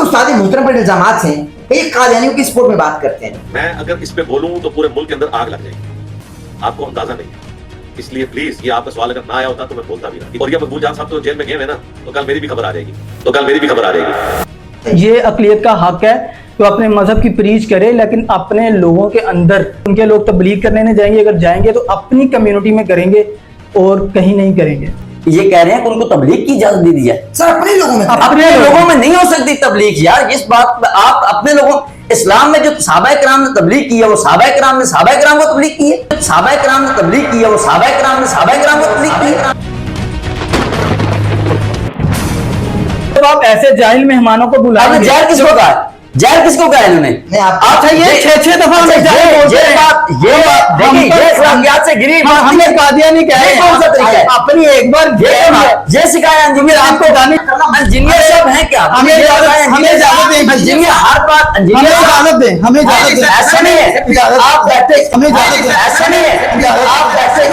उस्ताद मोहतरम पर इल्जामात हैं ये कादियानियों की स्पोर्ट में बात करते हैं। मैं अगर इस पे बोलूं तो पूरे मुल्क के अंदर आग लग जाएगी, आपको अंदाजा नहीं है। इसलिए प्लीज ये आपका सवाल अगर ना आया होता तो मैं बोलता भी ना। और ये मकबूल जान साहब तो जेल में गए हैं ना, तो कल मेरी भी खबर आ जाएगी, ये अक़लियत का हक है तो अपने मजहब की प्रीच करे, लेकिन अपने लोगों के अंदर उनके लोग तबलीग करने नहीं जाएंगे, अगर जाएंगे तो अपनी कम्युनिटी में करेंगे और कहीं नहीं करेंगे। ये कह रहे हैं कि उनको तबलीग की इजाजत दे दी जाए। सर अपने लोगों में नहीं हो सकती तबलीग यार। इस बात आप अपने लोगों, इस्लाम में जो सहाबा किराम ने तबलीग की है वो सहाबा किराम ने सहाबा किराम को तबलीग की है, सहाबा किराम ने तबलीग की है वो सहाबा किराम ने सहाबा किराम को तबलीग की है। तो आप ऐसे जाहिल मेहमानों को बुलाएंगे, जहर किसको कहा है? जहर किसको कहा है इन्होंने? अच्छा ये 6 दफा हमें जाहिल बोलते हैं। ये इस्लामियात से गिरी बात हमें कादियानी कह रहे हैं। कौन सा तरीका है? अपनी एक बार ये सिखाया इंजीनियर आपको गाने, इंजीनियर सब हैं क्या? हमें इजाजत दें, इंजीनियर हर बात हमें इजाजत दें, हमें इजाजत दें। ऐसा नहीं है, आप बैठे, हमें इजाजत दें। ऐसा नहीं है, आप बैठे।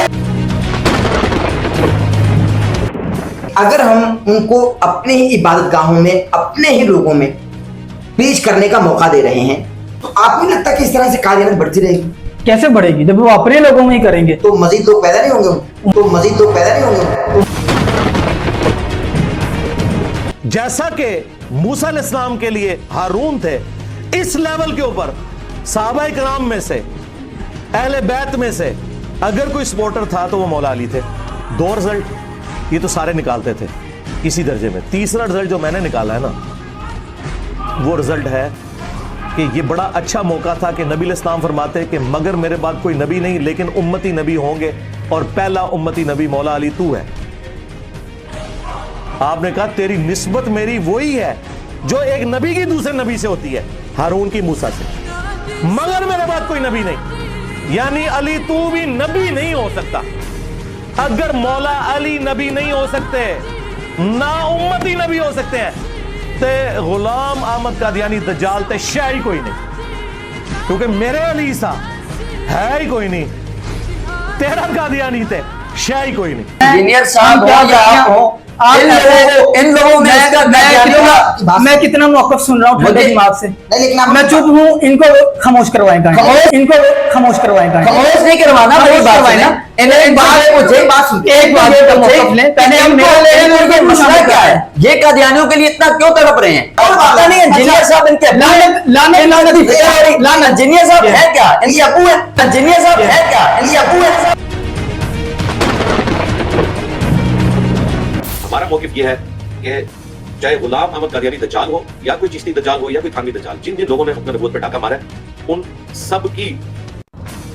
अगर हम उनको अपने ही इबादत गाहों में अपने ही लोगों में पेश करने का मौका दे रहे हैं तो आपको नहीं लगता कि इस तरह से कादियानियत बढ़ती रहेगी? कैसे बढ़ेगी जब वो अपने लोगों में ही करेंगे? तो मजीद लोग पैदा नहीं होंगे। जैसा कि मूसा अलैहिस्सलाम के लिए हारून थे, इस लेवल के ऊपर सहाबा किराम में से, अहले बैत में से अगर कोई सपोर्टर था तो वो मौला अली थे। 2 रिजल्ट ये तो सारे निकालते थे इसी दर्जे में। तीसरा रिजल्ट जो मैंने निकाला है ना, वो रिजल्ट है कि ये बड़ा अच्छा मौका था कि नबी इस्लाम फरमाते कि मगर मेरे बाद कोई नबी नहीं लेकिन उम्मती नबी होंगे और पहला उम्मती नबी मौला अली तू है। आपने कहा तेरी निस्बत मेरी वही है जो एक नबी की दूसरे नबी से होती है, हारून की मूसा से, मगर मेरे बाद कोई नबी नहीं। यानी अली तू भी नबी नहीं हो सकता। अगर मौला अली नबी नहीं हो सकते, ना उम्मती नबी हो सकते हैं, ते गुलाम अहमद कादियानी दज्जाल ते शाही कोई नहीं, क्योंकि मेरे अली सा है ही कोई नहीं, तेरा कादियानी ते शाही कोई नहीं। इंजीनियर साहब हो या आप हो, इन लोगों में मैं कितना मौकफ सुन रहा हूँ ठंडे दिमाग से। लेकिन मैं चुप हूँ, इनको खामोश करवाएगा, इनको खामोश करवाएगा। खामोश नहीं करवाना, बड़ी बात है ना। एक बात मसला क्या है? ये कादियानियों के लिए इतना क्यों तड़प रहे हैं? पता नहीं इंजीनियर साहब इनके इंजीनियर साहब है क्या? इनके अबू है? इंजीनियर साहब है क्या? इनके अबू है? हमारा मौक़िफ़ ये है कि चाहे गुलाम अहमद कादियानी दज्जाल हो या कोई चिश्ती दज्जाल हो या कोई थानवी दज्जाल, जिन जिन लोगों ने अपने नबूवत पे डाका मारा है उन सब की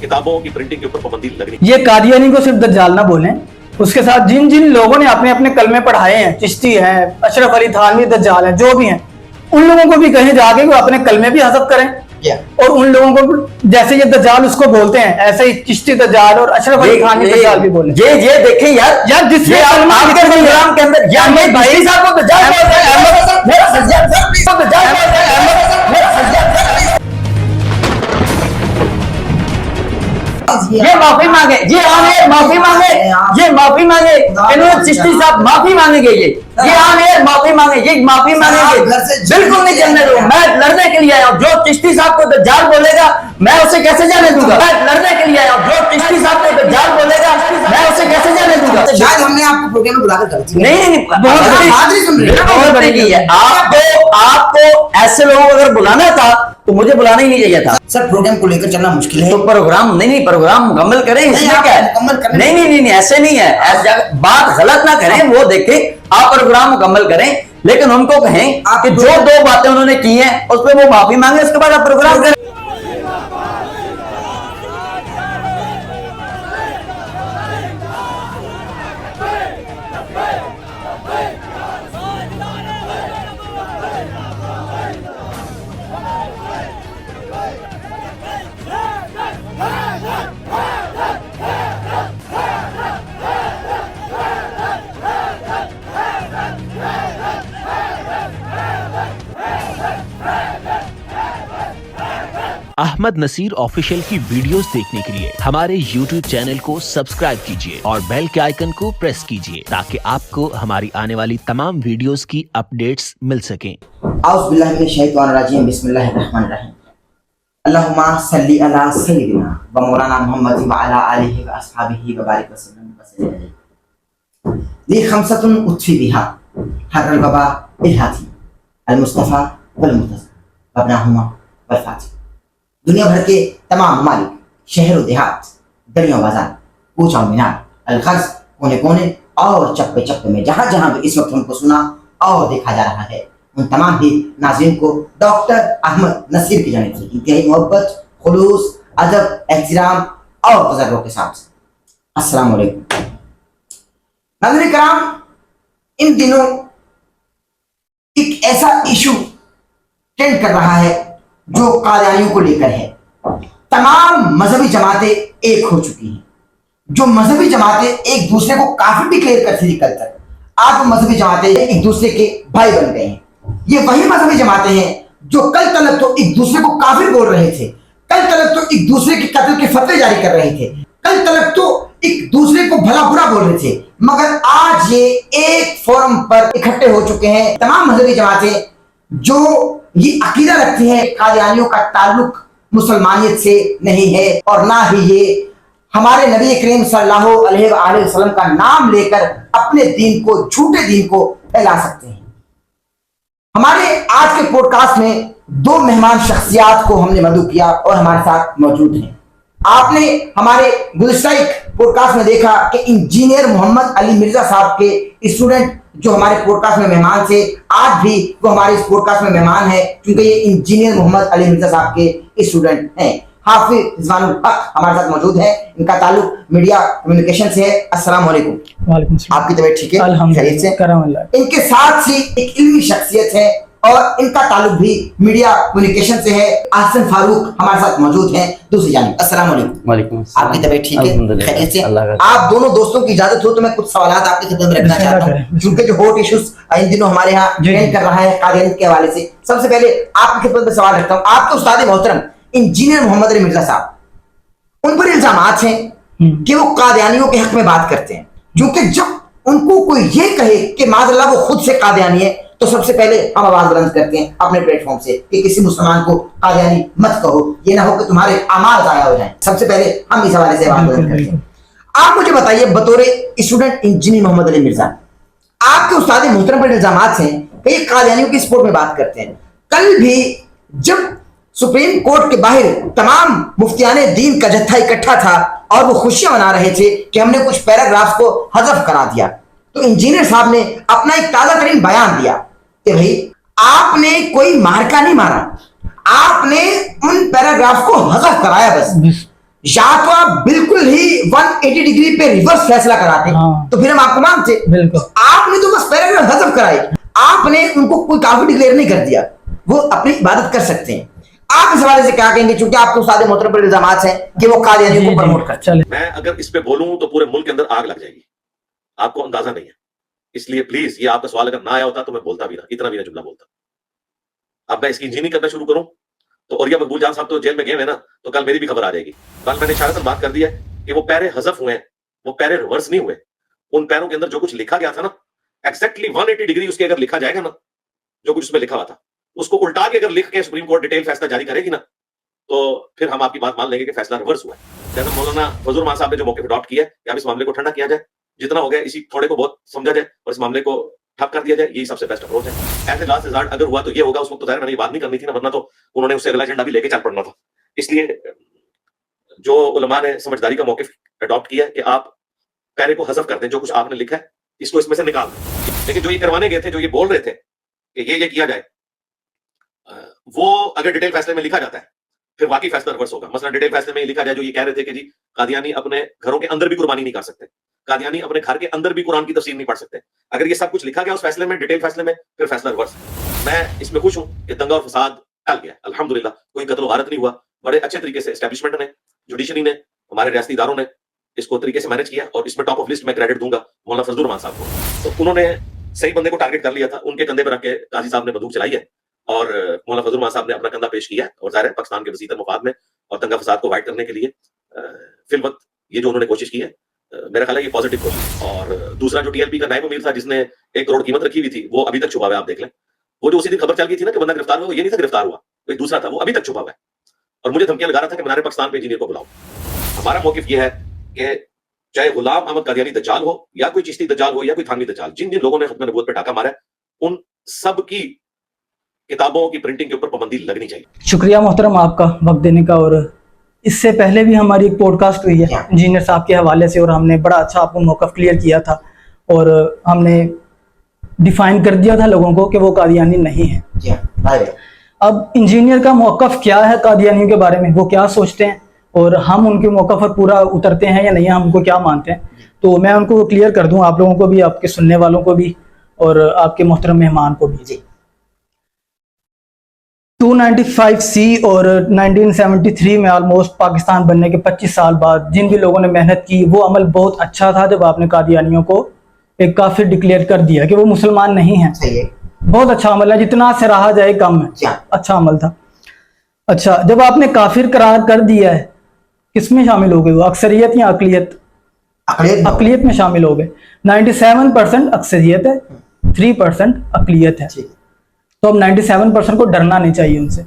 किताबों की प्रिंटिंग के ऊपर पाबंदी लगनी। ये कादियानी को सिर्फ दज्जाल ना बोलें, उसके साथ जिन जिन लोगों ने अपने अपने कलमे पढ़ाए हैं, चिश्ती है, अशरफ अली थानवी दज्जाल है, जो भी हैं, उन लोगों को भी कहीं जाके वो अपने कलमे भी हज़फ करें। और उन लोगों को जैसे ये दज्जाल उसको बोलते हैं ऐसे ही चिश्ती दज्जाल और अशरफ अली थानवी दज्जाल भी बोले। ये देखें यार जिससे आपके प्रोग्राम के अंदर यार मैं भाई साहब को दज्जाल बोलते हैं, मेरा सज्जाद साहब को दज्जाल बोलते हैं, मेरा सज्जाद ये माफी मांगे, ये आमिर माफी मांगे, ये माफी मांगे, इन्होंने चिश्ती साहब माफी मांगेंगे, ये आमिर माफी मांगे, ये माफी मांगेंगे। बिल्कुल नहीं चलने दूंगा, मैं लड़ने के लिए आया हूँ। जो चिश्ती साहब को दज्जाल बोलेगा मैं उसे कैसे जाने दूंगा? मैं लड़ने के लिए आया हूँ। जो चिश्ती साहब को दज्जाल बोलेगा मैं उसे कैसे जाने दूंगा? शायद हमने आपको प्रोग्राम में बुलाकर गलती नहीं बहुत बड़ी है। आपको ऐसे लोगों को अगर बुलाना था तो मुझे बुलाना ही नहीं चाहिए था। सर प्रोग्राम को लेकर चलना मुश्किल है। तो प्रोग्राम नहीं प्रोग्राम मुकम्मल करें, इसमें क्या है? नहीं ऐसे नहीं है, बात गलत ना करें, वो देखें आप प्रोग्राम मुकम्मल करें, लेकिन उनको कहें कि जो 2 बातें उन्होंने की हैं उस पर वो माफी मांगे, उसके बाद आप प्रोग्राम करें। अहमद नसीर ऑफिशियल की वीडियोस देखने के लिए हमारे YouTube चैनल को सब्सक्राइब कीजिए और बेल के आइकन को प्रेस कीजिए ताकि आपको हमारी आने वाली तमाम वीडियोस की अपडेट्स मिल सकें। औज़ु बिल्लाहि मिनश शैतानिर रजीम, बिस्मिल्लाहिर रहमानिर रहीम। अल्लाहुम्मा सल्ली अला सय्यिदिना व मौलाना मुहम्मद व अला आलिहि व अस्हाबिहि व बारिक वसल्लम। ली खमसतुन उत्फी बिहा हर्रल वबा इल्हाती अल मुस्तफा वल मुर्तज़ा वबनाहुमा वल फातिह। दुनिया भर के तमाम ममालिक, शहर देहात, गलियों बाजार, कूचा मीनार, अलखर्ज, कोने कोने और चप्पे चप्पे में जहाँ जहाँ भी इस वक्त हमको सुना और देखा जा रहा है, उन तमाम भी नाज़रीन को डॉक्टर अहमद नसीर की जानिब से इंतहाई मोहब्बत, खुलूस, अदब, एहतराम और तजर्बों के साथ अस्सलाम वालेकुम। नाज़रीन कराम, इन दिनों एक ऐसा इशू ट्रेंड कर रहा है जो कादियानियों को लेकर है। तमाम मजहबी जमातें एक हो चुकी हैं। जो मजहबी जमातें एक दूसरे को काफिर डिक्लेयर करती थी कल तक, आज वो मजहबी जमातें एक दूसरे के भाई बन गए हैं। ये वही मजहबी जमातें हैं जो कल तलक तो एक दूसरे को काफिर बोल रहे थे, कल तलक तो एक दूसरे के कत्ल के फतवे जारी कर रहे थे, कल तलक तो एक दूसरे को भला बुरा बोल रहे थे, मगर आज ये एक फोरम पर इकट्ठे हो चुके हैं। तमाम मजहबी जमातें जो ये अकीदा रखती है कादियानियों का ताल्लुक मुसलमानियत से नहीं है और ना ही ये हमारे नबी करीम सल्लल्लाहु अलैहि वसल्लम का नाम लेकर अपने दीन को, झूठे दीन को फैला सकते हैं। हमारे आज के पॉडकास्ट में दो मेहमान शख्सियात को हमने मदऊ किया और हमारे साथ मौजूद हैं। आपने हमारे गुज़िश्ता पॉडकास्ट में देखा कि इंजीनियर मोहम्मद अली मिर्जा साहब के स्टूडेंट जो हमारे पॉडकास्ट में मेहमान थे, आज भी वो हमारे इस पॉडकास्ट में मेहमान है क्योंकि ये इंजीनियर मोहम्मद अली मिर्जा साहब के स्टूडेंट हैं। हाफिज रिजवानुल हक हमारे साथ मौजूद है, इनका ताल्लुक मीडिया कम्युनिकेशन से है। अस्सलाम वालेकुम। वालेकुम सलाम। आपकी तबीयत ठीक है? खैरियत से? करम अल्लाह। इनके साथ ही एक इल्मी शख्सियत है और इनका ताल्लुक भी मीडिया कम्युनिकेशन से है। अहसन फारूक हमारे साथ मौजूद हैं दूसरी जानिब। अस्सलाम वालेकुम। वालेकुम अस्सलाम। आपकी तबीयत ठीक है? अल्हम्दुलिल्लाह। खैरियत से? अल्लाह का आप दोनों दोस्तों की इजाजत हो तो मैं कुछ सवाल आपकी खिदमत में रखना चाहता हूँ, क्योंकि जो हॉट इश्यूज इन दिनों हमारे यहाँ ट्रेंड कर रहा है कादियानियत के हवाले से। सबसे पहले आपकी खिदमत में सवाल रखता हूँ। आपके उस्ताद मोहतरम इंजीनियर मोहम्मद अली मिर्जा साहब, उन पर इल्जामात हैं कि वो कादियानियों के हक में बात करते हैं, क्योंकि जब उनको कोई ये कहे कि माज़अल्लाह वो खुद से कादियानी है तो सबसे पहले हम आवाज बुलंद करते हैं अपने प्लेटफॉर्म से कि किसी मुसलमान को कादियानी मत कहो, ये ना हो कि तुम्हारे अमाल जाया हो जाए। सबसे पहले हम इस हवाले से आवाज बुलंद करते हैं। आप मुझे बताइए बतौर स्टूडेंट इंजीनियर मोहम्मद अली मिर्जा, आपके उस्ताद मोहतरम पर इल्जामात हैं कि ये कादियानियों की सपोर्ट में बात करते हैं। कल भी जब सुप्रीम कोर्ट के बाहर तमाम मुफ्तियाने दीन का जत्था इकट्ठा था और वो खुशियां मना रहे थे कि हमने कुछ पैराग्राफ को हज़फ करा दिया, तो इंजीनियर साहब ने अपना एक ताजा तरीन बयान दिया कि भाई आपने कोई मार्का नहीं मारा, आपने उन पैराग्राफ को हज़फ कराया बस। या तो आप बिल्कुल ही 180 डिग्री पे रिवर्स फैसला कराते तो फिर हम आपको मानते, आपने तो बस पैराग्राफ हज़फ कराए, आपने उनको कोई काफिर डिक्लेयर नहीं कर दिया, वो अपनी इबादत कर सकते हैं। आप इस हवाले से क्या कहेंगे, क्योंकि आपको उस्ताद मोहतरम पर इल्जामात हैं कि वो कादियानियों को प्रमोट करते हैं। मैं अगर इस पे बोलूं तो पूरे मुल्क के अंदर आग लग जाएगी, आपको अंदाजा नहीं है। इसलिए प्लीज ये आपका सवाल अगर ना आया होता तो मैं बोलता भी ना, इतना भी ना जुमला बोलता। अब मैं इसकी इंजीनियरिंग करना शुरू करूं तो औरिया मकबूल जान साहब तो जेल में गए हैं ना, तो कल मेरी भी खबर आ जाएगी। कल मैंने इशारतन बात कर दी है कि वो पैरे हज़फ हुए हैं, वो पैरे रिवर्स नहीं हुए। उन पैरों के अंदर जो कुछ लिखा गया था ना, एक्जैक्टली 180 डिग्री उसके अगर लिखा जाएगा ना, जो कुछ उसमें लिखा हुआ था उसको उल्टा के अगर लिख के सुप्रीम कोर्ट डिटेल फैसला जारी करेगी ना, तो फिर हम आपकी बात मान लेंगे कि फैसला रिवर्स हुआ है। जैसे मौलाना फजल रहमान साहब ने जो मौके पर अडॉप्ट किया है कि अब इस मामले को ठंडा किया जाए, जितना हो गया इसी थोड़े को बहुत समझा जाए और इस मामले को ठप कर दिया जाए, यही सबसे बेस्ट अप्रोच है। ऐसे लास्ट रिजल्ट अगर हुआ तो ये होगा, उस वक्त तो जाहिर मैंने बात नहीं करनी थी ना, वरना तो उन्होंने उससे अगला एजेंडा भी लेके चल पड़ना था। इसलिए जो उलमा ने समझदारी का मौके अडॉप्ट किया है कि आप पैरे को हज़फ कर दें, जो कुछ आपने लिखा है इसको इसमें से निकाल दें। लेकिन जो ये करवाने गए थे, जो ये बोल रहे थे कि ये किया जाए, वो अगर डिटेल फैसले में लिखा जाता है फिर वाकई फैसला रिवर्स होगा। मसलन डिटेल फैसले में लिखा जाए, जो ये कह रहे थे कि जी कादियानी अपने घरों के अंदर भी कुर्बानी नहीं कर सकते, कादियानी अपने घर के अंदर भी कुरान की तफसीर नहीं पढ़ सकते, अगर ये सब कुछ लिखा गया उस फैसले में, डिटेल फैसले में, फिर फैसला रिवर्स। मैं इसमें खुश हूं कि दंगा और फसाद टल गया अल्हम्दुलिल्लाह, कोई कत्ल वारत नहीं हुआ। बड़े अच्छे तरीके से एस्टेब्लिशमेंट ने, जुडिशरी ने, हमारे रियासती इदारों ने इसको तरीके से मैनेज किया और इसमें टॉप ऑफ लिस्ट में क्रेडिट दूंगा मौलाना फजल रहमान साहब को। तो उन्होंने सही बंदे को टारगेट कर लिया था, उनके कंधे पर रख के काजी साहब ने बंदूक चलाई है اور مولانا فضل الرحمان صاحب نے اپنا کندھا پیش کیا ہے اور ظاہر ہے پاکستان کے وسیع تر مفاد میں اور دنگا فساد کو وائٹ کرنے کے لیے فی الوقت یہ جو انہوں نے کوشش کی ہے میرا خیال ہے یہ پازیٹیو کوشش. اور دوسرا جو ٹی ایل پی کا نائب امیر تھا جس نے 1 کروڑ قیمت رکھی ہوئی تھی وہ ابھی تک چھپا ہوا ہے. آپ دیکھ لیں وہ جو اسی دن خبر چل گئی تھی نا کہ بندہ گرفتار ہوا, وہ یہ نہیں تھا گرفتار ہوا, کوئی دوسرا تھا, وہ ابھی تک چھپا ہوا ہے اور مجھے دھمکیاں لگا رہا تھا کہ منار پاکستان پہ انجینئر کو بلاؤ. ہمارا موقف یہ ہے کہ چاہے غلام احمد قادیانی دجال ہو یا کوئی چشتی دجال ہو یا کوئی تھانوی دجال, جن جن لوگوں نے ختم نبوت پہ ڈاکہ مارا ہے ان سب کی کتابوں کی پرنٹنگ کے اوپر پابندی لگنی چاہیے. شکریہ محترم آپ کا وقت دینے کا. اور اس سے پہلے بھی ہماری ایک پوڈ کاسٹ ہوئی ہے انجینئر صاحب کے حوالے سے اور ہم نے بڑا اچھا آپ کو موقف کلیئر کیا تھا اور ہم نے ڈیفائن کر دیا تھا لوگوں کو کہ وہ قادیانی نہیں ہیں. اب انجینئر کا موقف کیا ہے قادیانیوں کے بارے میں, وہ کیا سوچتے ہیں اور ہم ان کے موقف پر پورا اترتے ہیں یا نہیں, ہم ان کو کیا مانتے ہیں, تو میں ان کو کلیئر کر دوں آپ لوگوں کو بھی, آپ کے سننے والوں کو بھی اور آپ کے محترم مہمان کو بھی. 295C اور 1973 میں آلموسٹ پاکستان بننے کے 25 سال بعد جن بھی لوگوں نے محنت کی وہ عمل بہت اچھا تھا جب آپ نے قادیانیوں کو ایک کافر ڈکلیئر کر دیا کہ وہ مسلمان نہیں ہیں. بہت اچھا عمل ہے, جتنا سے رہا جائے کم ہے, اچھا عمل تھا. اچھا, جب آپ نے کافر قرار کر دیا ہے کس میں شامل ہو گئے, وہ اکثریت یا اقلیت؟ اقلیت میں شامل ہو گئے. 97% اکثریت ہے, 3% اقلیت ہے. تو اب 97% کو ڈرنا نہیں چاہیے ان سے.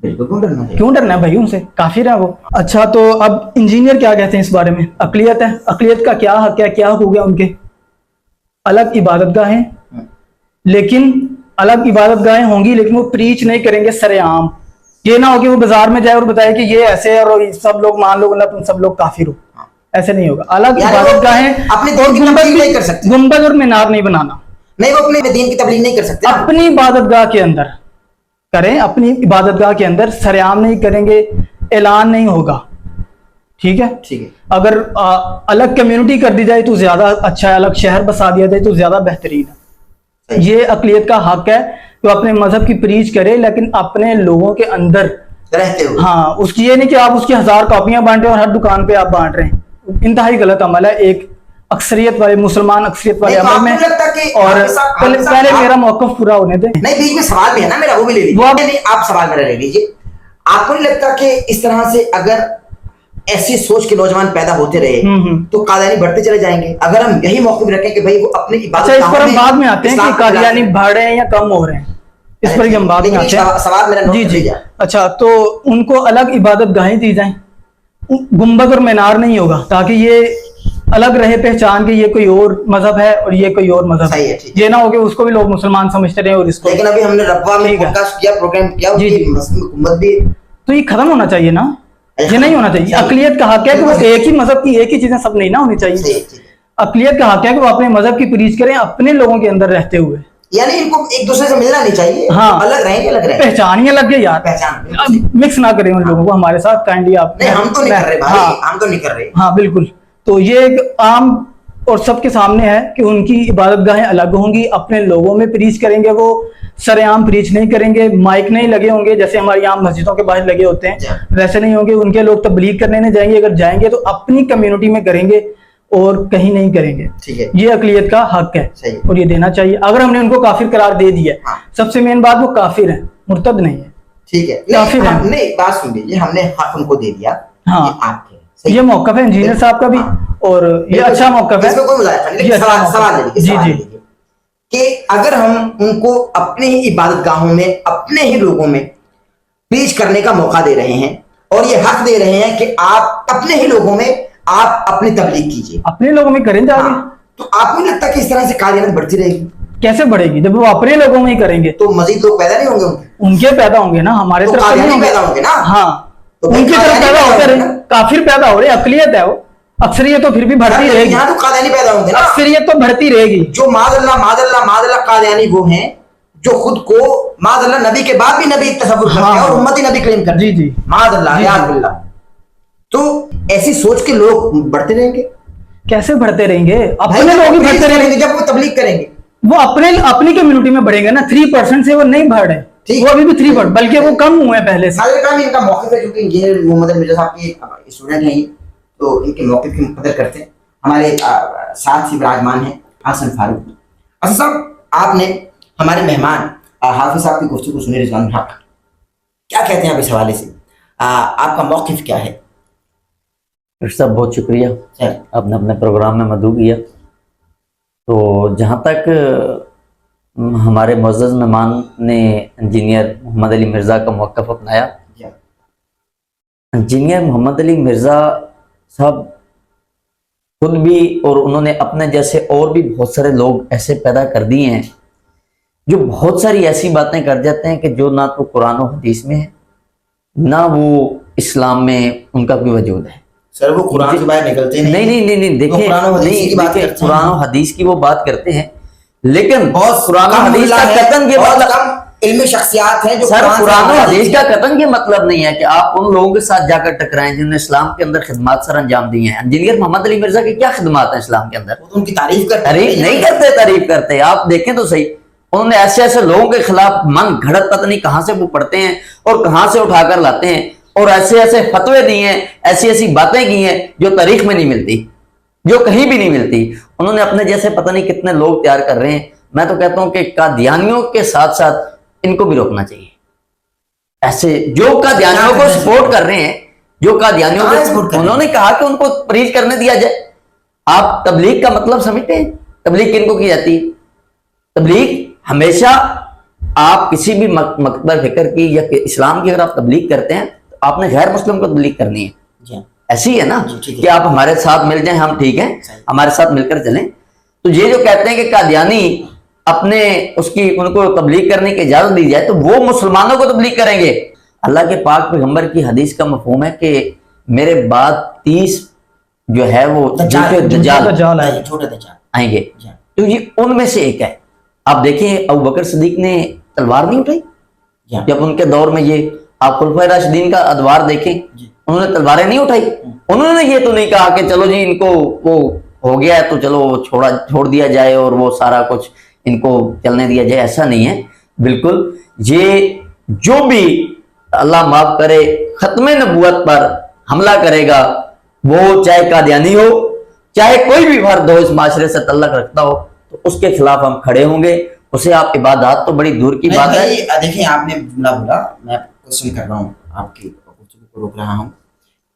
کیوں ڈرنا ہے بھائی, ان سے کافر ہے وہ. اچھا, تو اب انجینئر کیا کہتے ہیں اس بارے میں؟ اقلیت ہے, اقلیت کا کیا حق ہے, کیا حقوق ہے ان کے؟ الگ عبادت گاہیں, لیکن الگ عبادت گاہیں ہوں گی لیکن وہ پریچ نہیں کریں گے سر عام. یہ نہ ہو کہ وہ بازار میں جائے اور بتائے کہ یہ ایسے ہے اور سب لوگ مان لو اللہ تم سب لوگ کافر ہو, ایسے نہیں ہوگا. الگ عبادت گاہیں گنبد اور مینار نہیں بنانا, نہیں وہ اپنے دین کی تبلیغ نہیں کر سکتے, اپنی عبادت گاہ کے اندر کریں, اپنی عبادت گاہ کے اندر سر عام نہیں کریں گے, اعلان نہیں ہوگا. ٹھیک ہے, اگر الگ کمیونٹی کر دی جائے تو زیادہ اچھا ہے, الگ شہر بسا دیا جائے تو زیادہ بہترین ہے. یہ اقلیت کا حق ہے کہ اپنے مذہب کی پریچ کرے لیکن اپنے لوگوں کے اندر رہتے ہوئے. ہاں, اس کی یہ نہیں کہ آپ اس کی 1000 کاپیاں بانٹ رہے ہیں اور ہر دکان پہ آپ بانٹ رہے ہیں, انتہائی غلط عمل ہے ایک اکثریت والے مسلمان اکثریت والے عمل میں. اور پہلے میرا موقف پورا ہونے دیں. نہیں بیچ میں سوال بھی ہے نا میرا, وہ بھی لے لیجیے. آپ سوال میرا لے لیجیے. آپ کو نہیں لگتا کہ اس طرح سے اگر ایسی سوچ کے نوجوان پیدا ہوتے رہے تو قادیانی بڑھتے چلے جائیں گے؟ اگر ہم یہی موقف رکھیں کہ بھائی وہ اپنی عبادت, اچھا اس پر ہم بعد میں آتے ہیں کہ قادیانی بڑھ رہے ہیں یا کم ہو رہے ہیں, اس پر ہم بعد میں آتے ہیں. سوال میرا جی جی. اچھا, تو ان کو الگ عبادت گاہیں دی جائیں, گنبد اور مینار نہیں ہوگا تاکہ یہ الگ رہے پہچان کہ یہ کوئی اور مذہب ہے اور یہ کوئی اور مذہب ہے. یہ نہ ہو کہ اس کو بھی لوگ مسلمان سمجھتے رہے اور اس کو. لیکن ابھی ہم نے ربوہ میں پوڈکاسٹ کیا, پروگرام کیا, حکومت بھی, تو یہ ختم ہونا چاہیے نا, یہ نہیں ہونا چاہیے. اقلیت کا حق ہے کہ وہ ایک ہی مذہب کی ایک ہی چیزیں سب نہیں نہ ہونی چاہیے. اقلیت کا حق ہے کہ وہ اپنے مذہب کی پریچ کریں اپنے لوگوں کے اندر رہتے ہوئے, یعنی ان کو ایک دوسرے سے ملنا نہیں چاہیے. ہاں, الگ رہیں گے, الگ رہیں گے, پہچان ہی الگ ہے یار, مکس نہ کریں ان لوگوں کو ہمارے ساتھ کائنڈلی. آپ ہم تو نہیں کر رہے بھائی, ہم تو نہیں کر رہے. ہاں بالکل. تو یہ ایک عام اور سب کے سامنے ہے کہ ان کی عبادت گاہیں الگ ہوں گی, اپنے لوگوں میں پریچ کریں گے, وہ سر عام پریچ نہیں کریں گے, مائک نہیں لگے ہوں گے جیسے ہماری عام مسجدوں کے باہر لگے ہوتے ہیں, ویسے نہیں ہوں گے. ان کے لوگ تبلیغ کرنے نہیں جائیں گے, اگر جائیں گے تو اپنی کمیونٹی میں کریں گے اور کہیں نہیں کریں گے. یہ اقلیت کا حق ہے اور یہ دینا چاہیے. اگر ہم نے ان کو کافر قرار دے دیا, سب سے مین بات وہ کافر ہیں, مرتد نہیں ہے. ٹھیک ہے, کافر ہیں. نہیں بات سن لیجیے, ہم نے حق ان کو دے دیا. ہاں, یہ موقف ہے انجینئر صاحب کا بھی اور یہ اچھا موقف ہے. اس میں کوئی مظاہرہ نہیں, لیکن سوال لیجیے کہ اگر ہم ان کو اپنے ہی عبادت گاہوں میں اپنے ہی لوگوں میں پریچ کرنے کا موقع دے رہے ہیں اور یہ حق دے رہے ہیں کہ آپ اپنے ہی لوگوں میں آپ اپنی تبلیغ کیجیے, اپنے لوگوں میں کریں جا کے, تو آپ کو نہیں لگتا کہ اس طرح سے قادیانیت بڑھتی رہے گی؟ کیسے بڑھے گی جب وہ اپنے لوگوں میں ہی کریں گے تو مزید لوگ پیدا نہیں ہوں گے, ان کے پیدا ہوں گے نا, ہمارے طرف پیدا ہوں گے نا. ہاں, ان کی طرف پیدا ہوتے رہے, کافر پیدا ہو رہے, اقلیت ہے وہ, اکثریت تو پھر بھی بڑھتی رہے گی. یہاں تو قادیانی پیدا ہوں گے نا, اکثریت تو بڑھتی رہے گی. جو معاذ اللہ قادیانی وہ ہیں جو خود کو معاذ اللہ نبی کے بعد بھی نبی تصور کرتے ہیں اور امتی نبی کلیم کرتے ہیں. جی جی, معاذ اللہ, یاد باللہ. تو ایسی سوچ کے لوگ بڑھتے رہیں گے. کیسے بڑھتے رہیں گے؟ اپنے لوگ ہی بڑھتے رہیں گے. جب وہ تبلیغ کریں گے وہ اپنی کمیونٹی میں بڑھیں گے نا. 3% سے وہ نہیں بڑھ رہے, وہ ابھی بھی 3%, بلکہ وہ کم ہوئے ہیں پہلے سے. ان کا موقف ہے کیونکہ انجینئر محمد مرزا صاحب کے اسٹوڈنٹ ہیں یہ, تو ان کے موقف کی قدر کرتے ہیں. ہمارے ساتھ ہی براجمان ہیں حسن فاروق. حسن صاحب, آپ نے ہمارے مہمان हाफिज साहब की गुफ्तगू सुने रिजवान हक, क्या कहते हैं आप इस हवाले से? आपका मौक़िफ़ क्या है? साहब बहुत शुक्रिया, सर आपने अपने प्रोग्राम में मदऊ किया। तो जहाँ तक हमारे मुअज़्ज़ज़ मेहमान ने इंजीनियर मोहम्मद अली मिर्ज़ा का मौक़िफ़ अपनाया, इंजीनियर मोहम्मद अली मिर्ज़ा साहब खुद भी और उन्होंने अपने जैसे और भी बहुत सारे लोग ऐसे पैदा कर दिए हैं जो बहुत सारी ऐसी बातें कर जाते हैं कि जो ना तो कुरान और हदीस में है, ना वो इस्लाम में उनका कोई वजूद है। सर वो कुरान से बाहर निकलते नहीं, देखिए कुरान और हदीस की वो बात करते हैं, लेकिन कुरान और हदीस का कतन के मतलब इल्मी शख्सियात हैं जो सर कुरान और हदीस का कतन ये मतलब नहीं है कि आप उन लोगों के साथ जाकर टकराएं जिन्होंने इस्लाम के अंदर खिदमत सर अंजाम दी हैं। इंजीनियर मोहम्मद अली मिर्जा की क्या खिदमत है इस्लाम के अंदर? उनकी तारीफ करते तारीफ नहीं करते, तारीफ करते। आप देखें तो सही, उन्होंने ऐसे ऐसे लोगों के खिलाफ मन घड़त पता नहीं कहां से वो पढ़ते हैं और कहां से उठाकर लाते हैं, और ऐसे ऐसे फतवे दिए हैं, ऐसी ऐसी बातें की हैं जो तारीख में नहीं मिलती, जो कहीं भी नहीं मिलती। उन्होंने अपने जैसे पता नहीं कितने लोग तैयार कर रहे हैं। मैं तो कहता हूं कि कादियानियों के साथ साथ इनको भी रोकना चाहिए। ऐसे जो कादियानियों को सपोर्ट कर रहे हैं, जो कादियानियों को उन्होंने कहा कि उनको परहेज करने दिया जाए। आप तबलीग का मतलब समझते हैं? तबलीग किनको की जाती है? तबलीग हमेशा आप किसी भी मकतब फिक्र की या इस्लाम की अगर आप तबलीग करते हैं तो आपने गैर मुस्लिम को तबलीग करनी है। ऐसी है ना कि आप हमारे साथ मिल जाएं, हम ठीक हैं, हमारे साथ मिलकर चलें। तो ये जो कहते हैं कि कादियानी अपने उसकी उनको तबलीग करने की इजाजत दी जाए तो वो मुसलमानों को तबलीग करेंगे। अल्लाह के पाक पैगंबर की हदीस का मफहूम है कि मेरे बाद 30 जो है वो दज्जाल आएंगे, तो ये उनमें से एक है। आप देखें अबू बकर सिद्दीक ने तलवार नहीं उठाई जब उनके दौर में, ये आप खुलफाए राशिदीन का अदवार देखें, उन्होंने तलवारें नहीं उठाई। उन्होंने ये तो नहीं कहा कि चलो जी इनको वो हो गया है तो चलो छोड़ दिया जाए और वो सारा कुछ इनको चलने दिया जाए, ऐसा नहीं है बिल्कुल। ये जो भी अल्लाह माफ करे खत्मे नबूवत पर हमला करेगा, वो चाहे कादियानी हो चाहे कोई भी फर्द हो इस माशरे से तल्लक रखता हो, तो उसके खिलाफ हम खड़े होंगे। उसे आप इबादत तो बड़ी दूर की बात है। देखिए आपने जुमला बोला, मैं क्वेश्चन कर रहा हूँ, आपकी को रोक रहा हूँ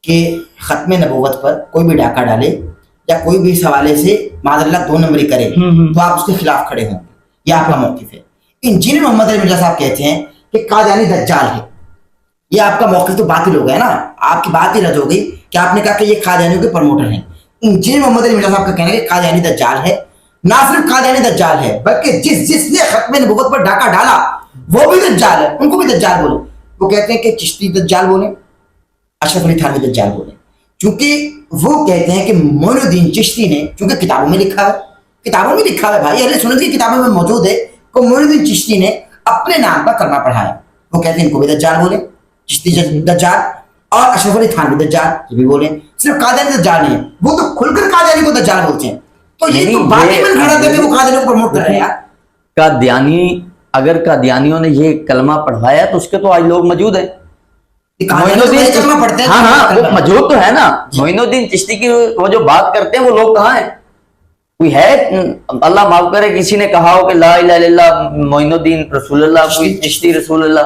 कि खत्मे नबूवत पर कोई भी डाका डाले या कोई भी इस हवाले से मादल्ला 2 नंबरी करे तो आप उसके खिलाफ खड़े होंगे, यह आपका मौक़िफ़ है। इंजीनियर मोहम्मद अली मिर्जा साहब कहते हैं कि कादियानी दज्जाल है, ये आपका मौक़िफ़ तो बातिल हो गया ना, आपकी बात ही रद्द हो गई कि आपने कहा कि ये कादियानियों के प्रमोटर हैं। इंजीनियर मोहम्मद अली मिर्जा साहब का कहना है कि कादियानी दज्जाल है, ना सिर्फ कादियानी दज्जाल है बल्कि जिसने खत्मे नबूवत पर डाका डाला वो भी दज्जाल है, उनको भी दज्जाल बोले। वो कहते हैं कि चिश्ती दज्जाल बोले, अशरफ अली थानवी दज्जाल बोले, क्योंकि वो कहते हैं कि मोइनुद्दीन चिश्ती ने, क्योंकि किताबों में लिखा है, किताबों में लिखा है भाई, अहले सुन्नत की किताबों में मौजूद है कि मोइनुद्दीन चिश्ती ने अपने नाम पर कलमा पढ़ाया। वो कहते हैं इनको भी दज्जाल बोले, चिश्ती दज्जाल, और अशरफ अली थानवी दज्जाल ये भी बोले। सिर्फ कादियानी दज्जाल नहीं है, वो तो खुलकर कादियानी को दज्जाल बोलते हैं। तो ये तो बाकी मन खड़ा करके वो कादियानियों को प्रमोट कर रहे हैं यार। कादियानी, अगर कादियानियों ने ये कलमा पढ़वाया तो उसके तो आज लोग मौजूद हैं। मोइनुद्दीन, हाँ वो मौजूद तो है ना। मोइनुद्दीन चिश्ती की वो जो बात करते हैं वो लोग कहाँ हैं? कोई है, अल्लाह माफ करे, किसी ने कहा हो कि ला इलाहा इल्लल्लाह मोइनुद्दीन रसूलुल्लाह, कोई चिश्ती रसूलुल्लाह?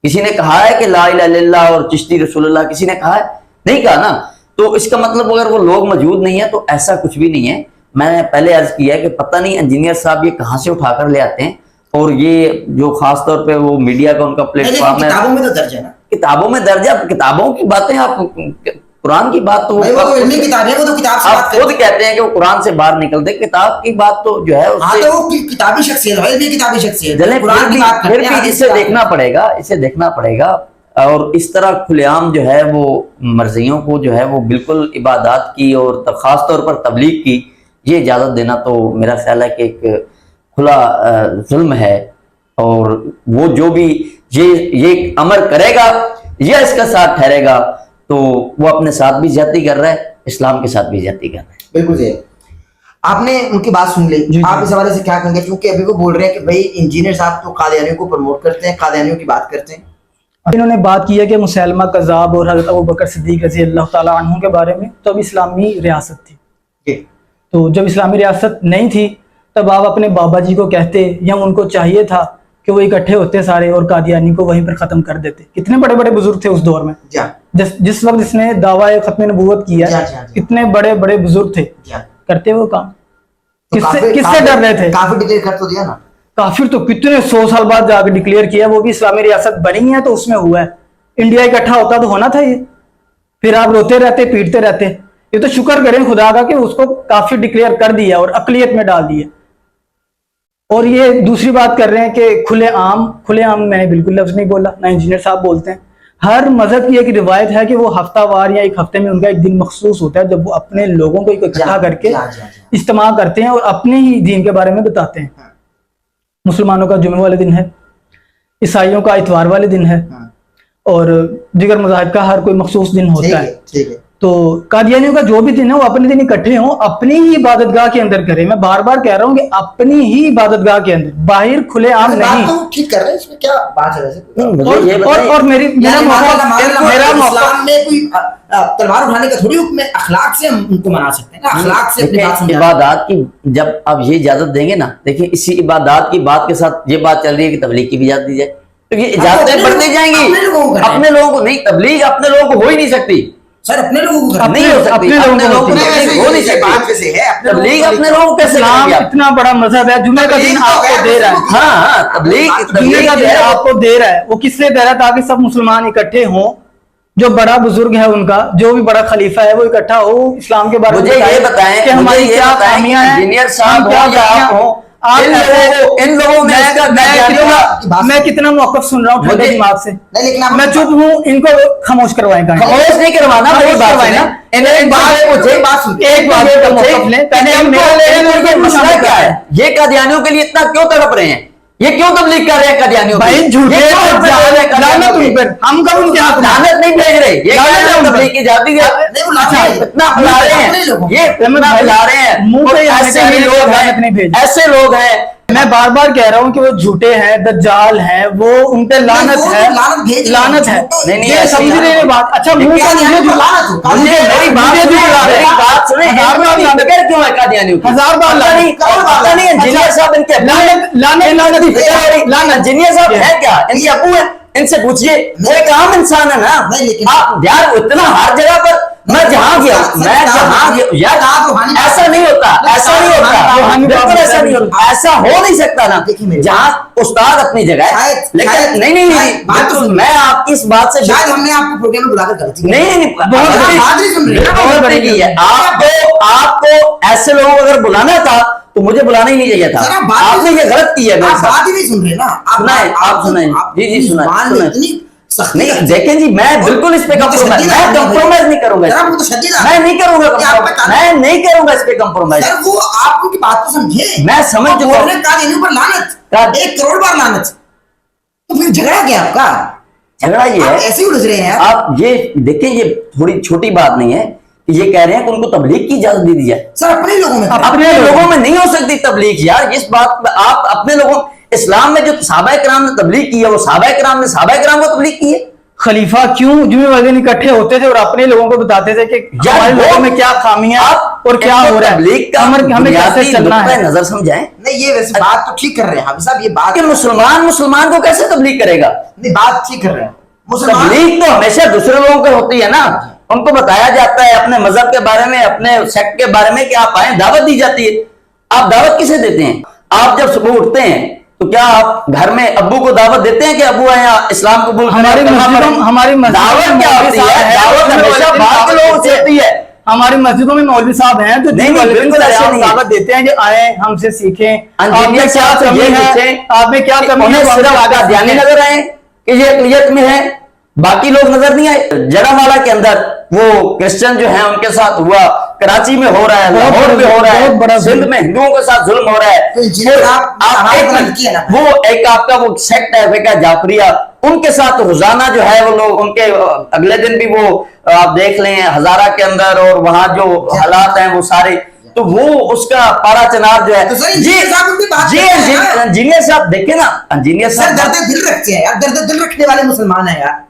किसी ने कहा है कि ला इलाहा इल्लल्लाह और चिश्ती रसूलुल्लाह? किसी ने कहा है? नहीं कहा ना। तो इसका मतलब अगर वो लोग मौजूद नहीं है तो ऐसा कुछ भी नहीं है। मैंने पहले अर्ज किया है कि पता नहीं इंजीनियर साहब ये कहां से उठाकर ले आते हैं, और ये जो खास तौर पे वो मीडिया का उनका प्लेटफॉर्म है, किताबों में तो दर्ज है ना, किताबों में दर्ज है। किताबों की बातें, आप कुरान की बात तो वो इल्मी किताब है, वो तो किताब से आप खुद कहते हैं कि वो कुरान से बाहर निकलते, किताब की बात तो जो है उससे, तो वो किताबी शख्सियत है, इल्मी किताबी शख्सियत है। कुरान की बात फिर भी इसे देखना पड़ेगा, इसे देखना पड़ेगा। और इस तरह खुलेआम जो है वो मर्जियों को जो है वो बिल्कुल इबादत की और खास तौर पर तबलीग की ये इजाज़त देना तो मेरा ख्याल है कि एक खुला जुल्म है। और वो जो भी ये अमर करेगा या इसका साथ ठहरेगा तो वो अपने साथ भी ज्यादती कर रहा है, इस्लाम के साथ भी ज्यादती कर रहा है। बिल्कुल जी, आपने उनकी बात सुन ली, आप इस हवाले से क्या कहेंगे? क्योंकि अभी वो बोल रहे हैं कि भाई इंजीनियर साहब तो कादियानियों को प्रमोट करते हैं, कादियानियों की बात करते हैं। इन्होंने बात की है कि मुसैलमा कज़्ज़ाब और हज़रत अबू बकर सिद्दीक़ रज़ी अल्लाह ताला अन्हु के बारे में, तो अब इस्लामी रियासत थी। तो जब इस्लामी रियासत नहीं थी तब आप अपने बाबा जी को कहते या उनको चाहिए था कि वो इकट्ठे होते सारे और कादियानी को वहीं पर खत्म कर देते। कितने बड़े बड़े बुजुर्ग थे उस दौर में, जिस वक्त इसने दावा खत्म नबूवत किया, कितने बड़े बड़े बुजुर्ग थे, करते वो काम। किससे डर रहे थे? काफिर डिक्लेयर कर तो दिया ना। काफिर तो कितने 100 साल बाद जाकर डिक्लेयर किया, वो भी इस्लामी रियासत बनी है तो उसमें हुआ है। इंडिया इकट्ठा होता तो होना था ये, फिर आप रोते रहते, पीटते रहते। ये तो शुक्र करें खुदा का कि उसको काफिर डिक्लेयर कर दिया और अकलियत में डाल दिया। और ये दूसरी बात कर रहे हैं कि खुलेआम मैंने बिल्कुल लफ्ज नहीं बोला, ना इंजीनियर साहब बोलते हैं। हर मजहब की एक रिवायत है कि वो हफ्तावार या एक हफ्ते में उनका एक दिन मखसूस होता है जब वो अपने लोगों को इकट्ठा करके इज्तिमा करते हैं और अपने ही दीन के बारे में बताते हैं। मुसलमानों का जुमे वाले दिन है, ईसाइयों का इतवार वाले दिन है, और दिगर मज़ाहिब का हर कोई मखसूस दिन होता है। ठीक है। तो कादियानियों का जो भी दिन है वो अपने दिन इकट्ठे हों, अपनी ही इबादतगाह के अंदर करें। मैं बार बार कह रहा हूँ कि अपनी ही इबादतगाह के अंदर, बाहर खुले आम नहीं। तो ठीक कर रहे हैं, इसमें क्या बात है वैसे? और मेरा इस्लाम में कोई तलवार उठाने का थोड़ी हुक्म है, अखलाक से हम उनको मना सकते हैं ना, अखलाक से अपनी बात समझा। इबादत की जब अब ये इजाजत देंगे ना, देखिए इसी इबादत की बात के साथ ये बात चल रही है कि तबलीग की भी इजाजत दी जाए, तो ये इजाजतें बढ़ती जाएंगी। अपने लोगों को नहीं, तबलीग अपने लोगों को हो ही नहीं सकती सर, अपने लोगों को नहीं हो सकती, अपने लोगों को हो नहीं सकती तबलीग, अपने लोगों को कैसे करेंगे? इतना बड़ा मजहब है, जुमे का दिन आपको दे रहा है। हाँ, तबलीग जुमे का दिन आपको दे रहा है, वो किस लिए दे रहा है? ताकि सब मुसलमान इकट्ठे हों, जो बड़ा बुजुर्ग है उनका, जो भी बड़ा खलीफा है वो इकट्ठा हो, इस्लाम के बारे में मुझे ये बताएं कि हमारी क्या खामियां हैं। इंजीनियर साहब हो या आप हो, इन लोगों में मैं कितना मौकफ सुन रहा हूँ ठंडे दिमाग से, लेकिन मैं चुप हूँ, इनको खामोश करवाएं। खामोश नहीं करवाना, मेरी बात करवाना। मसला क्या है? ये कादियानियों के लिए इतना क्यों तड़प रहे हैं? ये क्यों तबलीग कर रहे हैं कादियानियों? भाई झूठे हम कब उनके हाथ लानत नहीं भेज रहे, ये तबलीग की जाती है, इतना फैला रहे हैं, ये इतना फैला रहे हैं। ऐसे लोग हैं, मैं बार बार कह रहा हूँ कि वो झूठे हैं, दज्जाल हैं, वो उन पे लानत है, लानत है। नहीं समझ रहे हैं बात? अच्छा मुंह से मेरी बात सुने, क्यों है कादियानियों की? 1000 बार पता नहीं इंजीनियर साहब इनके इंजीनियर साहब है क्या? इनके अबू है, इनसे पूछिए। वो एक आम इंसान है ना। आप यार इतना हर जगह पर मैं जहां गया यार, ऐसा नहीं होता, ऐसा नहीं होता, बिल्कुल ऐसा नहीं होता, ऐसा हो नहीं सकता ना। जहां उस्ताद अपनी जगह है, लेकिन नहीं, मैं आपकी इस बात से शायद हमने आपको प्रोग्राम में बुलाकर गलती नहीं, आपको ऐसे लोगों को अगर बुलाना था तो मुझे बुलाना ही नहीं चाहिए था। आपने ये गलत किया। बात ही नहीं सुन रहे ना आप सुनाए। जी सुना नहीं, देखें जी, मैं बिल्कुल इस पे कंप्रोमाइज नहीं करूंगा, मैं नहीं करूंगा इस पे कंप्रोमाइज। वो आप उनकी बात को समझे, मैं समझ चुका हूं। पर लानत 1 करोड़ बार लानत, तो फिर झगड़ा क्या आपका? झगड़ा ये है, ऐसे उलझ रहे हैं आप। ये देखें, ये थोड़ी छोटी बात नहीं है कि ये कह रहे हैं कि उनको तबलीग की इजाजत दे दी जाए। सर अपने लोगों में नहीं हो सकती तबलीग यार। इस बात आप अपने लोगों, इस्लाम में जो सहाबा किराम ने तबलीग की है, वो सहाबा किराम को तबलीग की है। खलीफा क्यों जुमे वाले दिन इकट्ठे होते थे और अपने लोगों को बताते थे कि हमारे लोगों में क्या खामियां और क्या हो रहा है, हमें कैसे चलना है। नजर समझाएं। नहीं, ये वैसे बात तो ठीक कर रहे हैं हम साहब, ये बात कि मुसलमान को कैसे तबलीग करेगा? नहीं, बात ठीक कर रहे हैं। तबलीग तो हमेशा दूसरे लोगों को होती है ना, उनको बताया जाता है अपने मजहब के बारे में, अपने सेक्ट के बारे में कि आप आए, दावत दी जाती है। आप दावत किसे देते हैं? आप जब सुबह उठते हैं तो क्या आप घर में अब्बू को दावत देते हैं कि अब्बू आए इस्लाम कबूल? हमारी दावत क्या होती है? दावत हमेशा बाहर के लोगों से होती है। हमारी मस्जिदों में मौलवी साहब हैं जो बिल्कुल ऐसे नहीं दावत देते हैं कि आए हमसे सीखें, आप में क्या कमी है, कादियानी नजर आए कि ये अक़लियत में है, बाकी लोग नजर नहीं आए। जड़ावाला के अंदर वो क्रिश्चियन जो है उनके साथ हुआ, कराची में हो रहा है, लाहौर में हो रहा है, सिंध में हिंदुओं के साथ जुल्म हो रहा है। वो एक आपका वो सेक्ट है फिका जाफरिया, उनके साथ रोजाना जो है वो लोग, उनके अगले दिन भी वो आप देख लें हजारा के अंदर, और वहां जो हालात हैं वो सारे, तो वो उसका पारा चनार जो है। जी इंजीनियर साहब देखे ना, इंजीनियर साहब दर्द दिल रखते हैं यार, दर्द दिल रखने वाले मुसलमान है यार।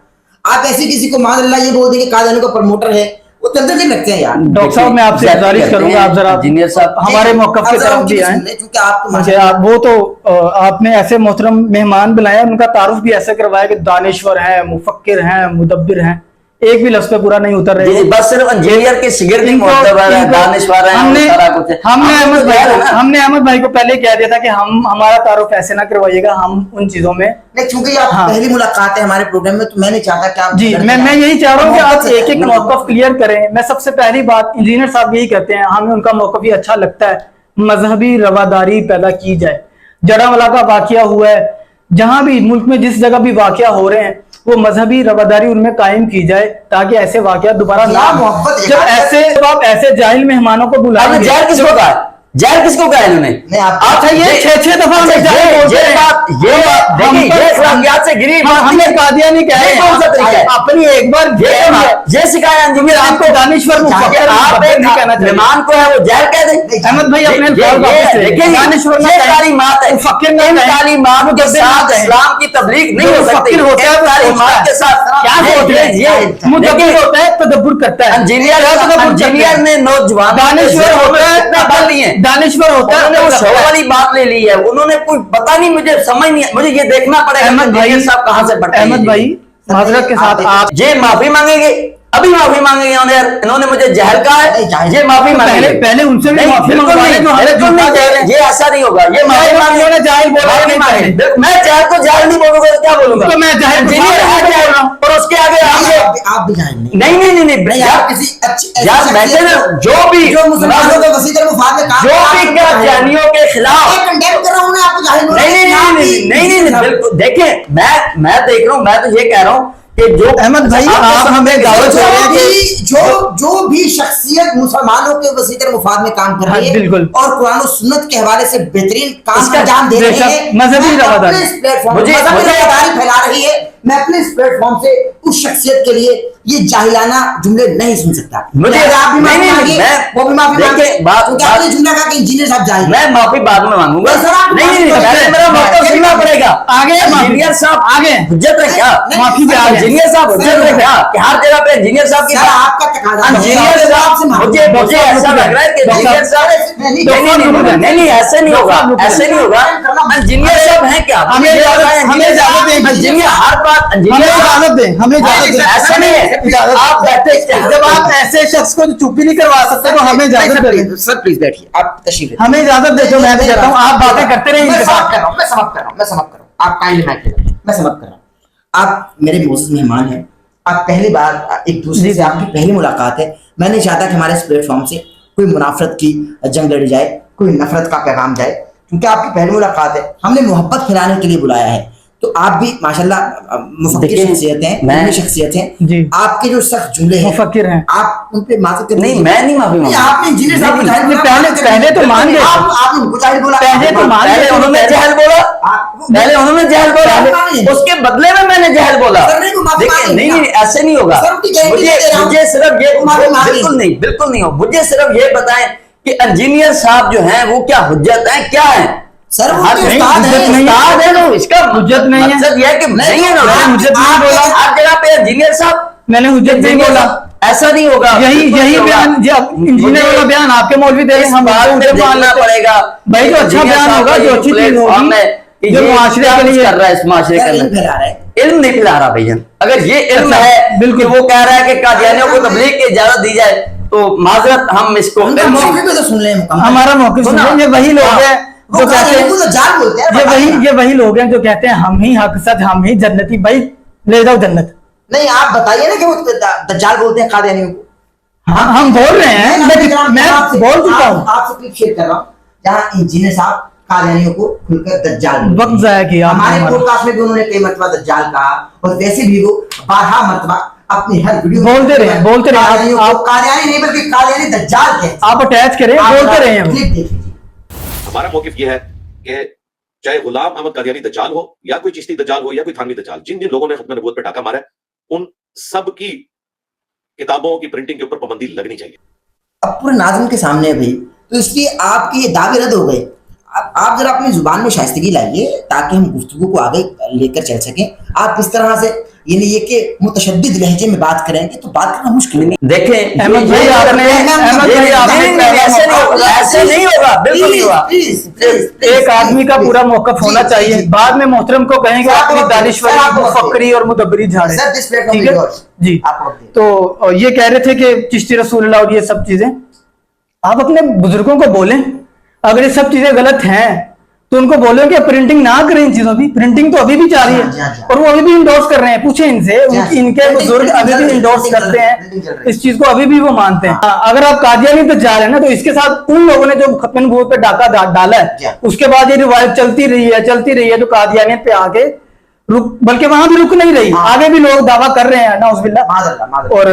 आप ऐसे किसी को मान अल्लाह ये बोल देंगे कादियानी का प्रमोटर है, वो وہ تندرست رکھتے ہیں یار. ڈاکٹر صاحب میں آپ سے گزارش کروں گا آپ ذرا انجینئر صاحب ہمارے موقف کی طرف بھی آئیں. کیونکہ آپ تو مجھے وہ تو آپ نے ایسے محترم مہمان بلایا, ان کا تعارف بھی ایسے کروایا کہ دانشور ہیں, مفکر ہیں, مدبر ہیں, ایک بھی لفظ پہ پورا نہیں اتر رہے. بس صرف انجینئر کے شاگرد ہی معتبر ہیں, دانشور ہیں, سارا کچھ ہے. ہم نے احمد بھائی کو پہلے کہہ دیا تھا کہ ہمارا تعارف ایسے نہ کروائیے گا, ہم ان چیزوں میں نہیں, چونکہ آپ پہلی ملاقات ہے ہمارے پروگرام میں, تو میں نہیں چاہتا کہ آپ جی میں یہی چاہ رہا ہوں کہ آپ ایک ایک موقف کلیئر کریں. میں سب سے پہلی بات, انجینئر صاحب یہی کہتے ہیں, ہمیں ان کا موقف ہی اچھا لگتا ہے, مذہبی رواداری پیدا کی جائے. جڑاوالا کا واقعہ ہوا ہے, جہاں بھی ملک میں جس جگہ بھی واقعہ ہو رہے ہیں وہ مذہبی رواداری ان میں قائم کی جائے تاکہ ایسے واقعات دوبارہ نہ ہوں. جب آپ ایسے جاہل مہمانوں کو بلائیں گے, جہل کس کو کہا, جہل کس کو کہا انہوں نے؟ اچھا یہ 6 دفعہ ہمیں جہل بولتے ہیں, یہ اخلاقیات سے گری ہمیں قادیانی کہے ہیں. اپنی ایک بار یہ سکھایا انجینئر آپ کو دانشور مفکر آپ ایک مہمان کو ہے وہ جہل کہہ دیں. احمد بھائی اپنے دانشور تعلیمات ہے, تعلیمات کے ساتھ اسلام کی تبلیغ نہیں ہو سکتی. تعلیمات کے ساتھ کیا مدبر ہوتا ہے, تدبر کرتا ہے. انجینئر نے نوجوان دانشور ہوتا ہے, پڑھ لی ہیں, دانشور ہوتا ہے, انہوں نے وہ شعور والی بات لے لی ہے, انہوں نے کوئی پتہ نہیں, مجھے سمجھ نہیں, مجھے یہ دیکھنا پڑے گا احمد بھائی صاحب کہاں سے پڑھتے ہیں. احمد بھائی معذرت کے ساتھ آپ یہ معافی مانگیں گے, ابھی معافی مانگیں گے انہوں نے مجھے جہل کہا ہے, یہ معافی مانگیں گے. پہلے ان سے بھی معافی منگوائیں جو ہمیں بالکل نہیں, یہ ایسا نہیں ہوگا. یہ معافی مانگیں گے, جاہل بولا معافی مانگیں گے. میں جہل کو جہل نہیں بولوں گا تو کیا بولوں گا؟ تو میں جہل انجینئر ہے جہل, اور اس کے آگے آپ بھی جائیں نہیں آپ کسی اچھی یار بیٹھے نا, جو بھی مسلمانوں کے وسیع مفاد میں کام جو بھی قادیانیوں کے خلاف کنڈیم کر رہا ہوں, آپ کو جاہل بول نہیں بالکل دیکھیں, میں دیکھ رہا ہوں, میں تو یہ کہہ رہا ہوں کہ جو احمد بھائی آپ ہمیں دعوت دے رہے ہیں کہ جو بھی شخصیت مسلمانوں کے وسیع مفاد میں کام کر رہی ہے بالکل, اور قرآن و سنت کے حوالے سے بہترین کام انجام دے رہے ہیں, مذہبی رواداری پھیلا رہی ہے, میں اپنے اس پلیٹ فارم سے اس شخصیت کے لیے یہ جاہلانہ جملے نہیں سن سکتا. آپ بھی معافی مانگے, وہ بھی معافی مانگے, کیونکہ آپ نے جملہ کہا کہ انجینئر صاحب جاہل. میں معافی بعد میں مانگوں گا. نہیں میرا موقف سننا پڑے گا. آگے انجینئر صاحب آگے حجت ہے کیا؟ معافی بھی انجینئر صاحب حجت ہے کیا کہ ہر جگہ پہ انجینئر صاحب کی آپ کا تقاضا انجینئر صاحب مجھے ایسا لگ رہا ہے کہ انجینئر صاحب نہیں ایسے نہیں ہوگا, ایسے نہیں ہوگا. انجینئر صاحب ہیں کیا؟ ہمیں اجازت دیں, انجینئر ہر بات ہمیں اجازت دیں, ہمیں اجازت دیں. ایسا نہیں ہے, آپ بیٹھے جب آپ ایسے شخص کو چپ ہی نہیں کروا سکتے تو ہمیں اجازت دیں. سر پلیز بیٹھیے, آپ تشریف ہمیں اجازت دے, جو میں بھی کہتا ہوں آپ باتیں کرتے رہیں. میں سماپت کر رہا ہوں, آپ کائنڈلی میں سماپت کر رہا ہوں. آپ میرے معزز مہمان ہیں, آپ پہلی بار ایک دوسرے سے آپ کی پہلی ملاقات ہے. میں نہیں چاہتا کہ ہمارے اس پلیٹ فارم سے کوئی منافرت کی جنگ لڑی جائے, کوئی نفرت کا پیغام جائے, کیونکہ آپ کی پہلی ملاقات ہے. ہم نے محبت پھیلانے کے لیے بلایا ہے. تو آپ بھی ماشاءاللہ مفکر شخصیت ہیں, علمی شخصیت ہیں, آپ کے جو سخت جملے ہیں مفکر ہیں, آپ ان پہ معافی کریں. نہیں میں نہیں معافی مانگا. آپ نے انجینئر صاحب کو جاہل بولا, پہلے تو مان گئے, آپ نے ان کو جاہل بولا, پہلے تو مان پہلے گئے, انہوں نے جہل بولا, پہلے انہوں نے جہل بولا, اس کے بدلے میں نے جہل بولا. نہیں ایسے نہیں ہوگا. مجھے صرف یہ بالکل نہیں ہو, مجھے صرف یہ بتائیں کہ انجینئر صاحب جو ہیں وہ کیا حجت ہیں, کیا ہیں؟ سر وہ استاد ہے تو اس کا حجت نہیں ہے. مقصد یہ ہے کہ نہیں ہے نا, حجت نہیں بولا, ہر جگہ پہ انجینئر صاحب, میں نے حجت نہیں بولا. ایسا نہیں ہوگا. یہی بیان انجینئر والا بیان آپ کے مولوی دے رہے ہیں, ہم ماننا پڑے گا بھائی. جو اچھا بیان ہوگا, جو اچھی چیز ہوگی, جو معاشرے کے لیے کر رہا ہے, اس معاشرے کا علم نہیں پھیلا رہا بھائی جان. اگر یہ علم ہے بالکل, وہ کہہ رہا ہے کہ قادیانیوں کو تبلیغ کی اجازت دی جائے تو معذرت ہم اس کو ہمارا موقف سن لیں. یہ وہی لوگ ہیں جو کہتے ہیں, یہ وہی لوگ ہیں جو کہتے ہیں ہم ہی حق سچ, ہم ہی جنتی. بھائی لے جاؤ جنت. نہیں آپ بتائیے نا کہ وہ دجال بولتے ہیں قادیانیوں کو. ہم بول رہے ہیں, میں بول چکا ہوں, آپ سے کلپ شیئر کر رہا ہوں جہاں انجینئر صاحب قادیانیوں کو کھل کر دجال, وقت ضائع کیا. ہمارے پوڈ کاسٹ میں بھی انہوں نے کئی مرتبہ دجال کہا, اور ویسے بھی وہ 12 مرتبہ اپنی ہر ویڈیو بولتے رہے. آپ قادیانی نہیں بلکہ قادیانی دجال کہتے ہیں. آپ اٹیچ کریں, بولتے رہے ہیں. ہمارا موقف یہ ہے کہ چاہے غلام احمد قادیانی دجال ہو یا کوئی چشتی دجال ہو یا کوئی تھانوی دجال, جن لوگوں نے ختم نبوت پہ ڈاکہ مارا ہے, ان سب کی کتابوں کی پرنٹنگ کے اوپر پابندی لگنی چاہیے. اب پورے ناظرین کے سامنے بھائی, تو اس لیے آپ کے یہ دعوے رد ہو گئے. آپ ذرا اپنی زبان میں شائستگی لائیے تاکہ ہم گفتگو کو آگے لے کر چل سکیں. آپ اس طرح سے یعنی یہ کہ متشدد لہجے میں بات کریں گے تو بات کرنا مشکل ہے. دیکھیں احمد بھائی آپ نے ایسے نہیں ہوگا, بالکل نہیں ہوگا. ایک آدمی کا پورا موقف ہونا چاہیے, بعد میں محترم کو کہیں گے اپنی دانشوری مفکری اور مدبری جھاڑے. ٹھیک ہے جی. تو یہ کہہ رہے تھے کہ چشتی رسول اللہ اور یہ سب چیزیں آپ اپنے بزرگوں کو بولیں. اگر یہ سب چیزیں غلط ہیں تو ان کو بولیں کہ پرنٹنگ نہ کریں ان چیزوں کی. پرنٹنگ تو ابھی بھی جاری ہے اور وہ ابھی بھی انڈورس کر رہے ہیں. پوچھیں ان سے, ان کے بزرگ ابھی بھی انڈورس کرتے ہیں اس چیز کو, ابھی بھی وہ مانتے ہیں. اگر آپ قادیانی دجال ہیں نا تو اس کے ساتھ ان لوگوں نے جو ختم نبوت پہ ڈاکہ ڈالا ہے اس کے بعد یہ روایت چلتی رہی ہے تو قادیانیت پہ آگے بلکہ وہاں بھی رک نہیں رہی, آگے بھی لوگ دعویٰ کر رہے ہیں نعوذ باللہ. اور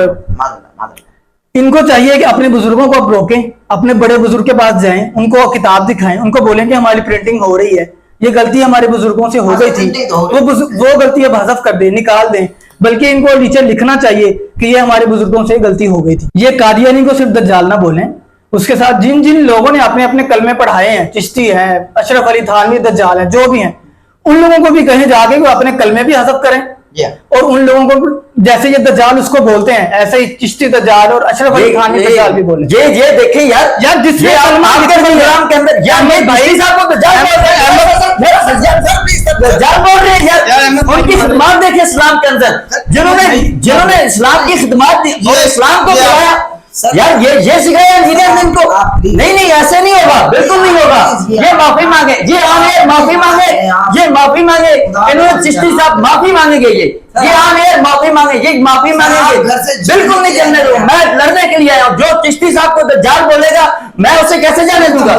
ان کو چاہیے کہ اپنے بزرگوں کو اب روکیں, اپنے بڑے بزرگ کے پاس جائیں, ان کو کتاب دکھائیں, ان کو بولیں کہ ہماری پرنٹنگ ہو رہی ہے, یہ غلطی ہمارے بزرگوں سے ہو گئی تھی, وہ غلطی اب حذف کر دیں, نکال دیں. بلکہ ان کو نیچے لکھنا چاہیے کہ یہ ہمارے بزرگوں سے غلطی ہو گئی تھی. یہ قادیانی کو صرف دجال نہ بولیں, اس کے ساتھ جن جن لوگوں نے اپنے کلمے پڑھائے ہیں, چشتی ہیں, اشرف علی تھانوی دجال ہیں, جو بھی ہیں, ان لوگوں کو بھی کہیں جا کے وہ اپنے کلمے بھی حذف کریں. اور ان لوگوں کو جیسے یہ دجال اس کو بولتے ہیں ایسے ہی چشتی دجال اور اشرف علی تھانوی دجال بھی بولیں. یہ دیکھیں یار جس کے پروگرام کے اندر بھائی صاحب کو دجال بول رہے ہیں یار. ان کی خدمات دیکھیں اسلام کے اندر, جنہوں نے اسلام کی خدمات دی اور اسلام کو بلایا یار, یہ سکھایا انجینئر نے ان کو. نہیں ایسے نہیں ہوگا, بالکل نہیں ہوگا. یہ معافی مانگے, یہ آنے معافی مانگے, یہ معافی مانگے, انہوں نے چشتی صاحب معافی مانگیں گے, یہ آنے معافی مانگے, یہ معافی مانگیں گے. بالکل نہیں چلنے دوں, میں لڑنے کے لیے آیا ہوں. جو چشتی صاحب کو دجال بولے گا میں اسے کیسے جانے دوں گا,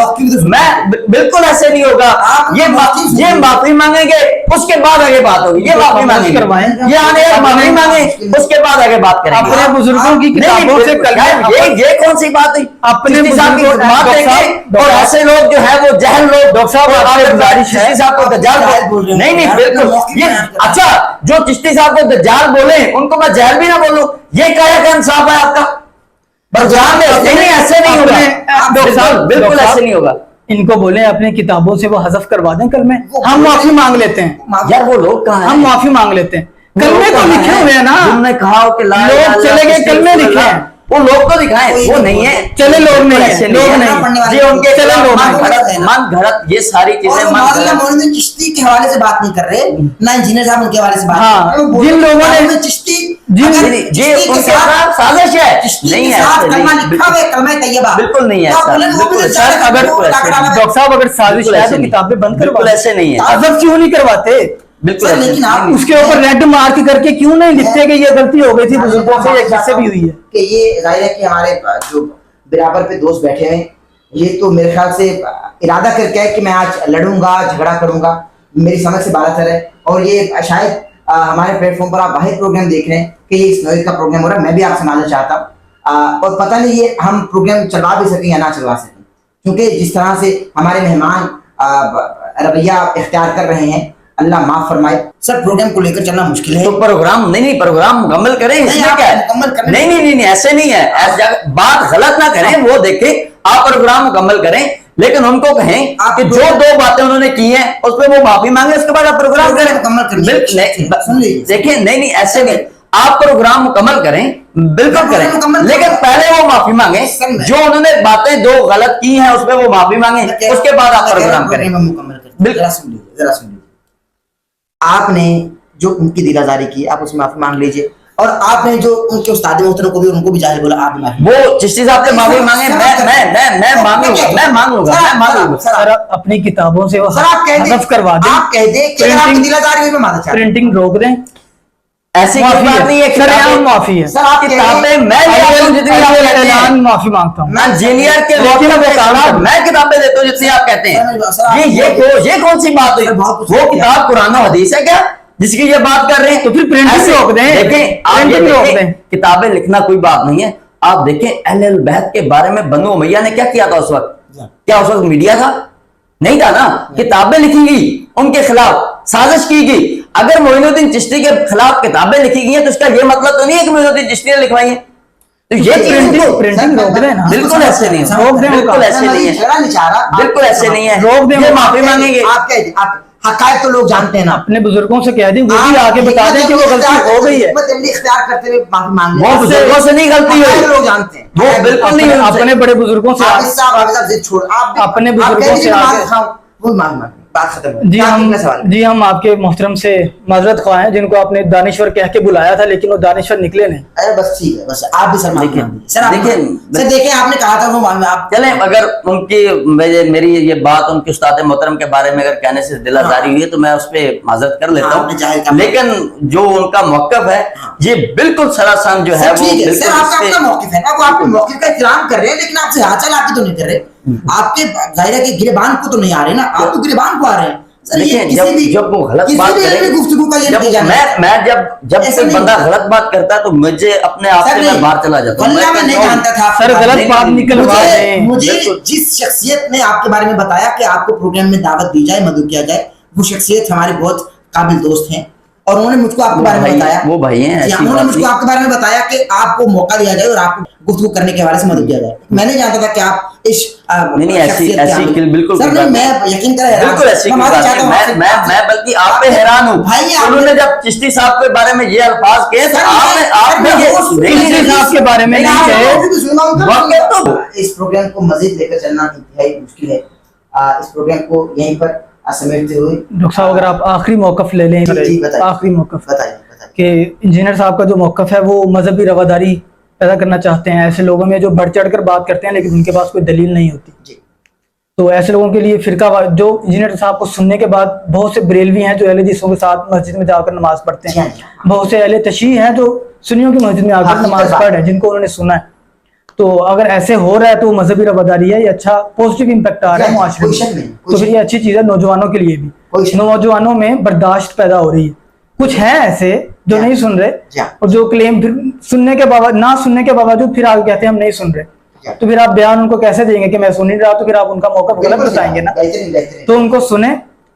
میں بالکل ایسے نہیں ہوگا. یہ معافی مانگیں گے, اس کے بعد آگے بات ہوگی. یہ معافی مانگیں گے, یہ آنے معافی مانگے, اس کے بعد آگے بات کریں گے. اپنے بزرگوں کی کتابوں سے یہ کون سی بات ہے؟ اپنے صاحب کی خدمات دیکھیں اور ایسے لوگ جو ہے وہ جہل لوگ. ڈاکٹر صاحب چشتی صاحب کو دجال بول, نہیں بالکل. اچھا جو چشتی صاحب کو دجال بولے ان کو میں جہل بھی نہ بولوں, یہ کیا انصاف ہے آپ کا؟ پروگرام میں نہیں, ایسے نہیں ہوگا, بالکل ایسے نہیں ہوگا. ان کو بولیں اپنی کتابوں سے وہ حذف کروا دیں کلمے, ہم معافی مانگ لیتے ہیں. یار وہ لوگ کہاں ہیں؟ ہم معافی مانگ لیتے ہیں. کلمے تو لکھے ہوئے ہیں نا, تم نے کہا کہ لوگ چلے گئے کلمے لکھے ہیں, وہ لوگ تو دکھائیں, وہ نہیں ہے. چلے لوگ نہیں, لوگ نہیں جی ان کے چلے من گھڑت یہ ساری چیزیں مولانا چشتی کے حوالے سے بات نہیں کر رہے, نہ انجینئر صاحب ان کے حوالے سے بات کر رہے. جن لوگوں نے چشتی جی ان کے ساتھ سازش ہے, نہیں ہے بالکل نہیں ہے. ڈاکٹر صاحب اگر سازش ہے تو کتابیں بند کروا, ایسے نہیں ہے. حذف کیوں نہیں کرواتے؟ بالکل. لیکن آپ اس کے اوپر ریڈ مارک کر کے کیوں نہیں لکھتے کہ یہ غلطی ہو گئی تھی بزرگوں سے یا کس سے بھی ہوئی ہے؟ کہ یہ ظاہر ہے کہ ہمارے جو برابر پہ دوست بیٹھے ہیں, یہ تو میرے خیال سے ارادہ کر کے ہے کہ میں آج لڑوں گا, جھگڑا کروں گا, میری سمجھ سے بالا تر ہے. اور یہ شاید ہمارے پلیٹ فارم پر آپ واحد پروگرام دیکھ رہے ہیں کہ یہ اس نوعیت کا پروگرام ہو رہا ہے. میں بھی آپ سنانا چاہتا ہوں, اور پتہ نہیں یہ ہم پروگرام چلوا بھی سکیں یا نہ چلوا سکیں, کیونکہ جس طرح سے ہمارے مہمان رویہ اختیار کر رہے ہیں, اللہ معاف فرمائے. سر پروگرام کو لے کر چلنا مشکل ہے. تو پروگرام نہیں, پروگرام مکمل کریں, اس میں کیا ہے؟ نہیں ایسے نہیں ہے, بات غلط نہ کریں, وہ دیکھیں آپ پروگرام مکمل کریں, لیکن ان کو کہیں کہ جو دو باتیں انہوں نے کی ہیں اس پہ وہ معافی مانگے, اس کے بعد آپ پروگرام کریں. دیکھیں نہیں ایسے نہیں, آپ پروگرام مکمل کریں, بالکل کریں, لیکن پہلے وہ معافی مانگیں. جو انہوں نے باتیں دو غلط کی ہیں اس پہ وہ معافی مانگیں, اس کے بعد آپ پروگرام کریں. بالکل. آپ نے جو ان کی دل آزاری کی آپ اس میں معافی مانگ لیجئے, اور آپ نے جو ان کے استاد محترم کو بھی ان کو بھی جاہل بولا, آپ بھی معافی. وہ چشتی صاحب سے معافی مانگیں, میں مانگ لوں گا. سر اپنی کتابوں سے وہ حذف کروا دیں, آپ کہہ دیں کہ آپ کی دل آزاری ہوئی میں معافی چاہتا ہوں, پرنٹنگ روک دیں. ایسی کوئی بات نہیں ہے, سر معافی ہے. سر آپ کتابیں میں اعلان معافی مانگتا ہوں, انجینئر کے میں کتابیں دیتا ہوں جتنی آپ کہتے ہیں. یہ کون سی بات ہے؟ وہ کتاب قرآن و حدیث ہے کیا جس کی یہ بات کر رہے ہیں؟ تو پھر پرنٹنگ روک دیں. دیکھیں کتابیں لکھنا کوئی بات نہیں ہے. آپ دیکھیں اہل البیت کے بارے میں بنو امیہ نے کیا کیا تھا اس وقت؟ کیا اس وقت میڈیا تھا؟ نہیں تھا نا. کتابیں لکھی گئی, ان کے خلاف سازش کی گئی. اگر معین الدین چشتی کے خلاف کتابیں لکھی گئی ہیں تو اس کا یہ مطلب تو نہیں ہے کہ معین الدین چشتی نے لکھوائی ہیں. तो ये प्रिंटिंग रोक दें ना, बिल्कुल ऐसे नहीं है, रोक दें, बिल्कुल ऐसे नहीं है, झगड़ा नहीं चाह रहा, बिल्कुल ऐसे नहीं है, रोक दें, ये माफी मांगेंगे। आप हकायत तो लोग जानते हैं ना, अपने बुजुर्गों से कह दें, वो भी आके बता दें कि वो गलती हो गई है। इख्तियार करते हुए माफी मांग वो बुजुर्गों से नहीं गलती हुई, लोग जानते हैं, वो बिल्कुल नहीं हुई। अपने बड़े बुजुर्गों से हाफिज साहब जिद छोड़, आप अपने बुजुर्गों से आगे वो माफी मांग, बात खत्म हो। जी हम आपके मोहतरम से माजरत ख्वाह हैं, जिनको आपने दानिश्वर कह के बुलाया था, लेकिन वो दानिश्वर निकले नहीं। अरे बस ठीक है, बस आप भी सर देखिए आपने कहा था वो आप चले, अगर उनकी मेरी ये बात उनके उस्ताद मोहतरम के बारे में अगर कहने से दिल आजारी हुई है तो मैं उस पर माजरत कर लेता हूँ, लेकिन जो उनका मौकफ है ये बिल्कुल सरासन जो है वो सर आपका अपना मौकिफ है ना, वो आपके मौकिफ का एहतराम कर रहे हैं, लेकिन आपसे हाथ चला के तो नहीं कर रहे, आपके जाहिर है कि गिरबान को तो नहीं आ रहे ना, आप तो गिरबान को आ रहे हैं। जब वो गलत बात करे, जब कोई बंदा गलत बात करता है तो मुझे अपने आप से मैं बाहर चला जाता हूँ। मैं नहीं जानता था सर, गलत बात निकलवा दें। मुझे जिस शख्सियत ने आपके बारे में बताया कि आपको प्रोग्राम में दावत दी जाए, मदद किया जाए, वो शख्सियत हमारे बहुत काबिल दोस्त हैं और उन्होंने मुझको आपके बारे में बताया, वो भाई हैं, उन्होंने मुझको आपके बारे में बताया कि आपको मौका दिया जाए और आपको गुफ्तगू करने के हवाले से मदद किया जाए। मैं नहीं जानता था कि आप इस नहीं ऐसी बिल्कुल सर मैं यकीन करें बिल्कुल ऐसी कोई बात नहीं, मैं बल्कि आप पे हैरान हूँ भाई। उन्होंने जब चिश्ती साहब के बारे में ये अल्फाज कहे तो आपने चिश्ती साहब के बारे में नहीं कहे, इस प्रोग्राम को मजीद लेकर चलना इंतहाई मुश्किल है। इस प्रोग्राम को यहीं पर समेटते हुए डॉक्टर साहब अगर आप आखिरी मौकफ ले लें, आखिरी मौकफ कि इंजीनियर साहब का जो मौकफ है वो मजहबी रवादारी पैदा करना चाहते हैं ऐसे लोगों में जो बढ़ चढ़ कर बात करते हैं लेकिन उनके पास कोई दलील नहीं होती, तो ऐसे लोगों के लिए फिरका जो इंजीनियर साहब को सुनने के बाद बहुत से बरेलवी हैं जो अहले हदीसों के साथ मस्जिद में जाकर नमाज पढ़ते हैं, बहुत से अहले तशरीह हैं जो सुन्नियों की मस्जिद में आकर नमाज पढ़ रहे हैं जिनको उन्होंने सुना है। तो अगर ऐसे हो रहा है तो मजहबी रवादारी है, ये अच्छा पॉजिटिव इम्पैक्ट आ रहा है मुआशरे में, तो फिर ये अच्छी चीज है नौजवानों के लिए भी। नौजवानों में बर्दाश्त पैदा हो रही है, कुछ हैं ऐसे जो नहीं सुन रहे और जो क्लेम फिर सुनने के बावजूद ना सुनने के बावजूद फिर आगे कहते हैं हम नहीं सुन रहे, तो फिर आप बयान उनको कैसे देंगे कि मैं सुन नहीं रहा, तो फिर आप उनका मौका गलत बताएंगे ना। तो उनको सुने,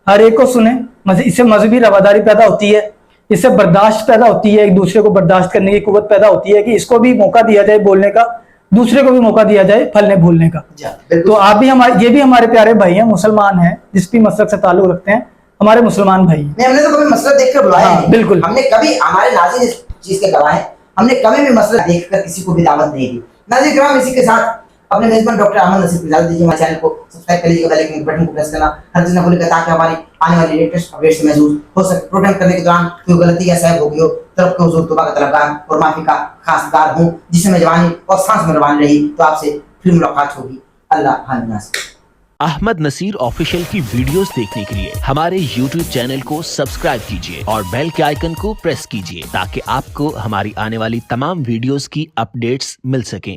हर एक को सुने, इससे मजहबी रवादारी पैदा होती है, इससे बर्दाश्त पैदा होती है, एक दूसरे को बर्दाश्त करने की कुव्वत पैदा होती है कि इसको भी मौका दिया जाए बोलने का, दूसरे को भी मौका दिया जाए फलने बोलने का। तो आप भी हमारे, ये भी हमारे प्यारे भाई हैं, मुसलमान हैं, जिस भी मसलक से ताल्लुक रखते हैं, हमारे मुसलमान भाई हैं। हमने तो कभी मसला देखकर बुलाया नहीं, बिल्कुल हमने कभी, हमारे नाज़रीन इस चीज के गवाह हैं, हमने कभी भी मसला देखकर किसी को भी दावत नहीं दी। नाज़रीन किराम, इसी के साथ अपने मेजबान डॉक्टर अहमद नसीर को इजाजत दीजिए। हमारे चैनल को सब्सक्राइब कर लीजिएगा, बेल आइकन बटन को प्रेस करना हर चीज न भूलिएगा ताकि हमारी आने वाली लेटेस्ट अपडेट से महसूस हो सके। प्रोग्राम करने के दौरान कोई गलती या सहब हो गई हो, तरफ के हुजूर तौबा का तलबगार और माफी का खासदार हूँ, जिसमें जवानी और सांस में रवानी रही, तो आपसे फिर मुलाकात होगी। अल्लाह हाफ़िज़। अहमद नसीर ऑफिशियल की वीडियोस देखने के लिए हमारे YouTube चैनल को सब्सक्राइब कीजिए और बेल के आइकन को प्रेस कीजिए ताकि आपको हमारी आने वाली तमाम वीडियोस की अपडेट्स मिल सकें।